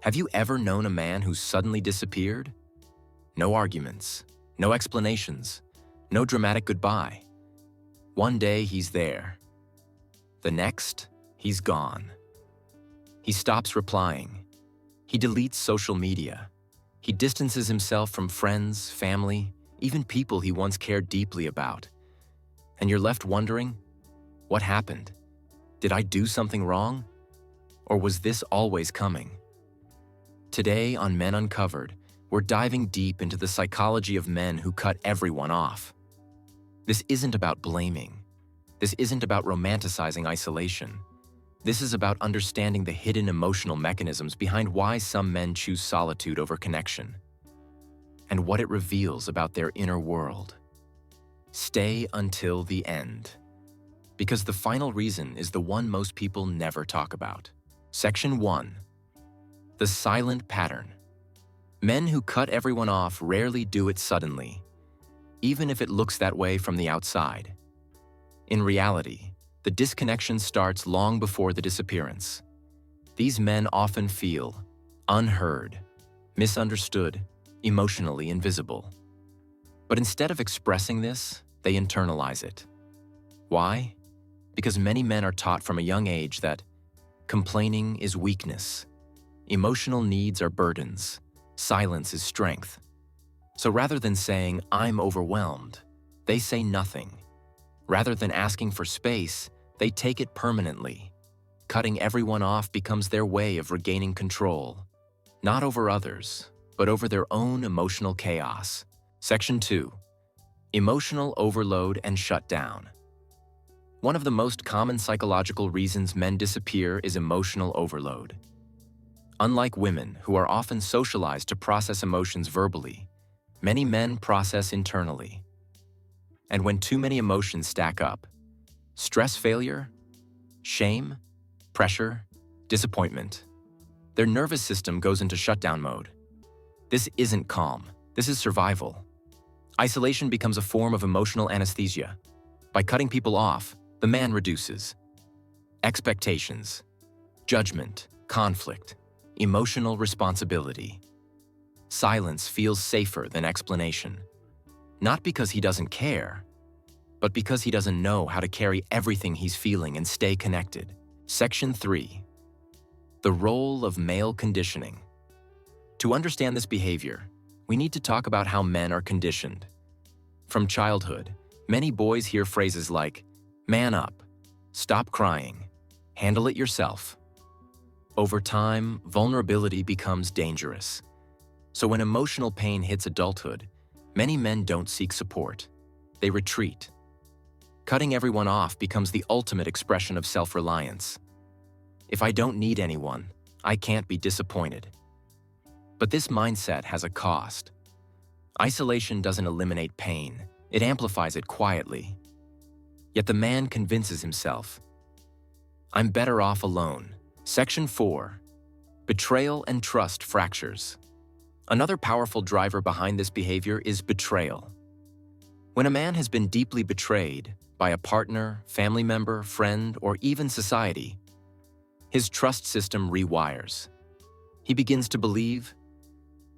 Have you ever known a man who suddenly disappeared? No arguments, no explanations, no dramatic goodbye. One day he's there. The next, he's gone. He stops replying. He deletes social media. He distances himself from friends, family, even people he once cared deeply about. And you're left wondering, what happened? Did I do something wrong? Or was this always coming? Today on Men Uncovered, we're diving deep into the psychology of men who cut everyone off. This isn't about blaming. This isn't about romanticizing isolation. This is about understanding the hidden emotional mechanisms behind why some men choose solitude over connection, and what it reveals about their inner world. Stay until the end, because the final reason is the one most people never talk about. Section 1. The silent pattern. Men who cut everyone off rarely do it suddenly, even if it looks that way from the outside. In reality, the disconnection starts long before the disappearance. These men often feel unheard, misunderstood, emotionally invisible. But instead of expressing this, they internalize it. Why? Because many men are taught from a young age that complaining is weakness, emotional needs are burdens, silence is strength. So rather than saying, "I'm overwhelmed," they say nothing. Rather than asking for space, they take it permanently. Cutting everyone off becomes their way of regaining control, not over others, but over their own emotional chaos. Section 2. Emotional overload and shutdown. One of the most common psychological reasons men disappear is emotional overload. Unlike women, who are often socialized to process emotions verbally, many men process internally. And when too many emotions stack up, stress failure, shame, pressure, disappointment, their nervous system goes into shutdown mode. This isn't calm, this is survival. Isolation becomes a form of emotional anesthesia. By cutting people off, the man reduces expectations, judgment, conflict, emotional responsibility. Silence feels safer than explanation. Not because he doesn't care, but because he doesn't know how to carry everything he's feeling and stay connected. Section 3. The role of male conditioning. To understand this behavior, we need to talk about how men are conditioned. From childhood, many boys hear phrases like, "Man up," "Stop crying," "Handle it yourself." Over time, vulnerability becomes dangerous. So when emotional pain hits adulthood, many men don't seek support. They retreat. Cutting everyone off becomes the ultimate expression of self-reliance. If I don't need anyone, I can't be disappointed. But this mindset has a cost. Isolation doesn't eliminate pain, it amplifies it quietly. Yet the man convinces himself, "I'm better off alone." Section 4. Betrayal and trust fractures. Another powerful driver behind this behavior is betrayal. When a man has been deeply betrayed by a partner, family member, friend, or even society, his trust system rewires. He begins to believe,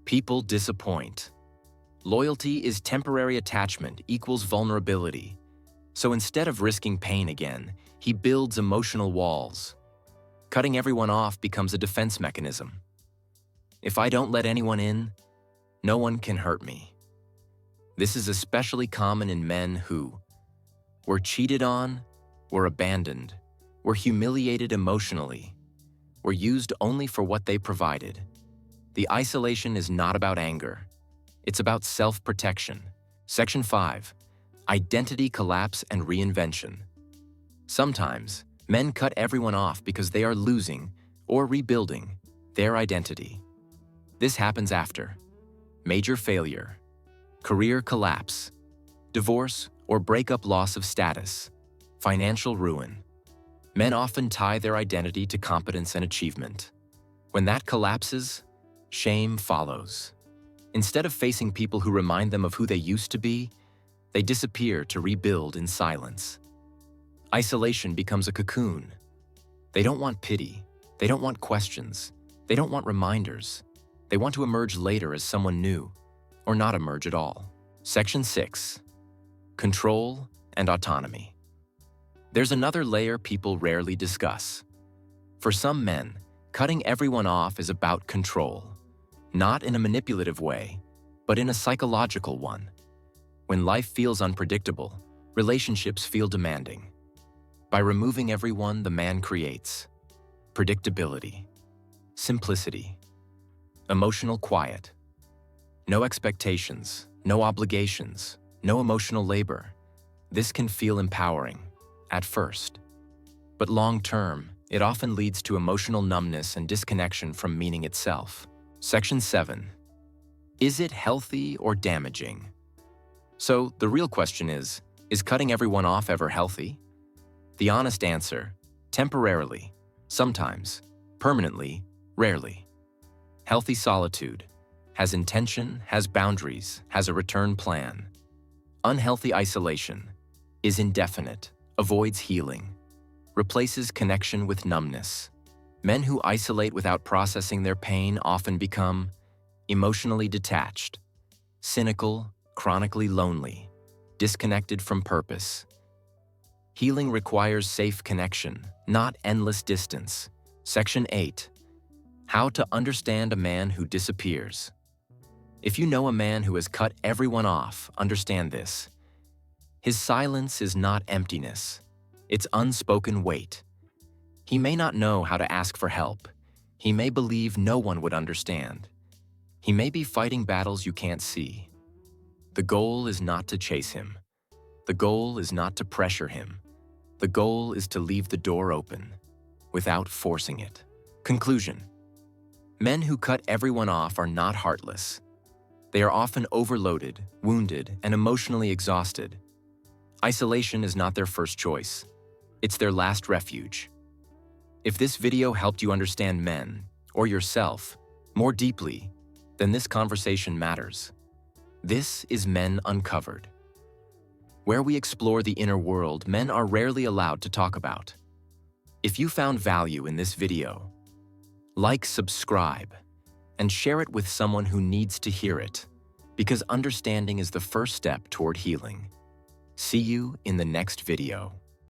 people disappoint. Loyalty is temporary attachment equals vulnerability. So instead of risking pain again, he builds emotional walls. Cutting everyone off becomes a defense mechanism. If I don't let anyone in, no one can hurt me. This is especially common in men who were cheated on, were abandoned, were humiliated emotionally, were used only for what they provided. The isolation is not about anger. It's about self-protection. Section 5. Identity collapse and reinvention. Sometimes, men cut everyone off because they are losing or rebuilding their identity. This happens after major failure, career collapse, divorce or breakup, loss of status, financial ruin. Men often tie their identity to competence and achievement. When that collapses, shame follows. Instead of facing people who remind them of who they used to be, they disappear to rebuild in silence. Isolation becomes a cocoon. They don't want pity. They don't want questions. They don't want reminders. They want to emerge later as someone new, or not emerge at all. Section 6. Control and autonomy. There's another layer people rarely discuss. For some men, cutting everyone off is about control, not in a manipulative way, but in a psychological one. When life feels unpredictable, relationships feel demanding. By removing everyone, the man creates predictability, simplicity, emotional quiet, no expectations, no obligations, no emotional labor. This can feel empowering at first, but long-term, it often leads to emotional numbness and disconnection from meaning itself. Section 7. Is it healthy or damaging? So, the real question is cutting everyone off ever healthy? The honest answer, temporarily, sometimes, permanently, rarely. Healthy solitude has intention, has boundaries, has a return plan. Unhealthy isolation is indefinite, avoids healing, replaces connection with numbness. Men who isolate without processing their pain often become emotionally detached, cynical, chronically lonely, disconnected from purpose. Healing requires safe connection, not endless distance. Section 8. How to understand a man who disappears. If you know a man who has cut everyone off, understand this. His silence is not emptiness. It's unspoken weight. He may not know how to ask for help. He may believe no one would understand. He may be fighting battles you can't see. The goal is not to chase him. The goal is not to pressure him. The goal is to leave the door open, without forcing it. Conclusion. Men who cut everyone off are not heartless. They are often overloaded, wounded, and emotionally exhausted. Isolation is not their first choice. It's their last refuge. If this video helped you understand men, or yourself, more deeply, then this conversation matters. This is Men Uncovered, where we explore the inner world men are rarely allowed to talk about. If you found value in this video, like, subscribe, and share it with someone who needs to hear it, because understanding is the first step toward healing. See you in the next video.